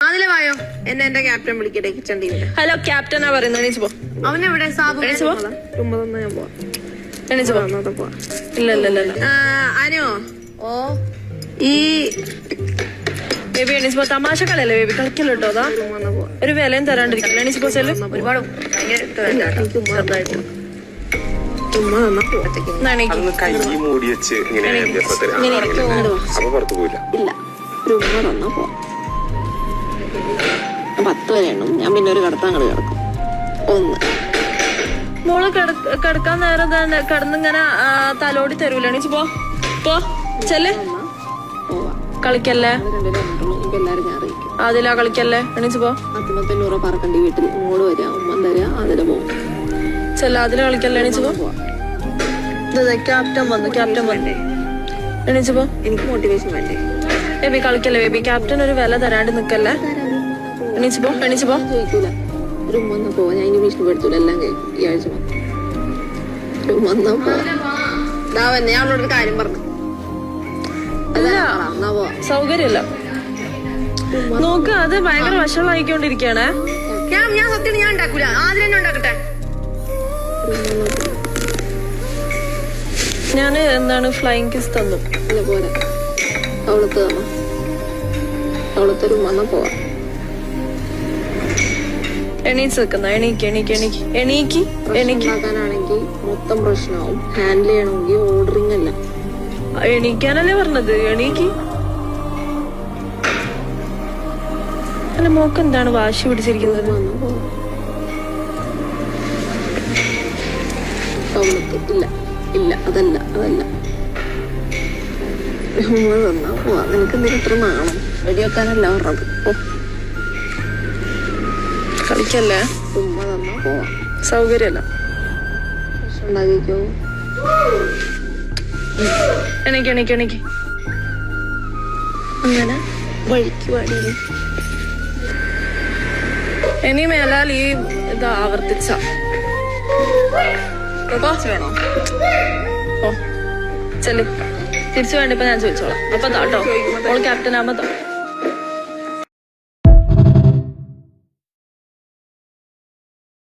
അതിലെ വായോ എന്റെ ക്യാപ്റ്റൻ വിളിക്കട്ടെ കിച്ചൺ ടീമിന്റെ. ഹലോ ക്യാപ്റ്റനാ പറയുന്നത്. എണീച്ചു പോ. അവനെവിടെ? സാബു എണീച്ചു പോ. ഞാൻ പോവാ. എണീച്ചു പോ. ഇല്ല അനു ഓ ഈ ബേബി എണീച്ചു പോ. തമാശ കളയല്ലേ ബേബി, കളിക്കല്ലോ കേട്ടോ. അതാ ഒരു വിലയും തരാണ്ടിരിക്കില്ല. എണീച്ചു പോ. ചെല്ലും ഒരുപാട് ചെറുതായിട്ട് കൈ മൂടി വെച്ച് ഇങ്ങനെ അപ്പൊ പുറത്തു പോയില്ല. ഇല്ല ഒരു ഉമ്മ തന്നാ പോ. 10 വരെ എണ്ണും. ഞാൻ പിന്നെ ഒരു കടത്താങ്കളി കിടക്കും. 1 മോള് കിടക്കാൻ നേരം തന്നെ കിടന്നിങ്ങനെ തലോടി തരൂല. എണീച്ചു പോ. പോ ചെല്ല്. കളിക്കല്ലേ എല്ലാരും ഞാൻ അറിയിക്കും. അതിലാ കളിക്കല്ലേ. എണീച്ചു പോ. 10 പറക്കണ്ടി വീട്ടിൽ ഇങ്ങോട്ട് വരിക, ഉമ്മൻ തരാ, അതില് പോകും. ചെല്ല അതില് കളിക്കല്ലേ. എണീച്ചു പോ. ക്യാപ്റ്റൻ വന്നു. എണീച്ചു പോ. എനിക്ക് മോട്ടിവേഷൻ വേണ്ടേ ബേബി? കളിക്കല്ലേ ബേബി. ക്യാപ്റ്റൻ ഒരു വില തരാണ്ട് നിക്കല്ലേ. എണീച്ചു പോ. ചോദിക്കൂല. ഒരു ഉമ്മ പോവാ. ഞാൻ ഇനി ഭീഷണിപ്പെടുത്തൂല. എല്ലാം കഴിക്കും ഈ ആഴ്ച മൊത്തം. ഒരു ഉമ്മ പോവാ. ഞാൻ അവളോടൊരു കാര്യം പറഞ്ഞു. സൗകര്യല്ല നോക്ക്. അത് ഭയങ്കര വഷളായിക്കൊണ്ടിരിക്കണേ. ഞാൻ സത്യം ഞാൻ ഉണ്ടാക്കൂല. ആദ്യം തന്നെ ഉണ്ടാക്കട്ടെ. ഞാന് എന്താണ് ഫ്ലൈങ് കിസ് തന്നു. പോലെ അവളത്ത് തന്നോ. അവളത്തൊരു ഉമ്മ പോവാ. എണീച്ച് നിൽക്കുന്ന. എണീക്ക്. ഉണ്ടാക്കാനാണെങ്കിൽ മൊത്തം പ്രശ്നമാവും. ഹാൻഡിൽ ചെയ്യണമെങ്കിൽ ഓർഡറിങ് അല്ല. എണീക്കാനല്ലേ പറഞ്ഞത്. എണീക്ക്. അല്ല മോക്ക് എന്താണ് വാശി പിടിച്ചിരിക്കുന്നത്? ഇല്ല അതല്ല തന്നാ പോവാ. നിനക്ക് എന്തെങ്കിലും ഇത്ര നാണം വെടിവെക്കാനല്ല പറഞ്ഞത്. ഓ കളിക്കല്ലേ. ഉമ്മ തന്നാ പോവാ. സൗകര്യല്ല. ഉണ്ടാക്കിക്കോ. എണീക്ക്. അങ്ങനെ വഴിക്ക് പാടി. ഇനി മേലാൽ ഈ ഇത് ആവർത്തിച്ച വേണോ? ഓ ചെല്ലു. തിരിച്ചു വേണ്ട. ഇപ്പൊ ഞാൻ ചോദിച്ചോളാം. അപ്പൊ താട്ടോ. ഓൾ ക്യാപ്റ്റൻ ആകുമ്പോ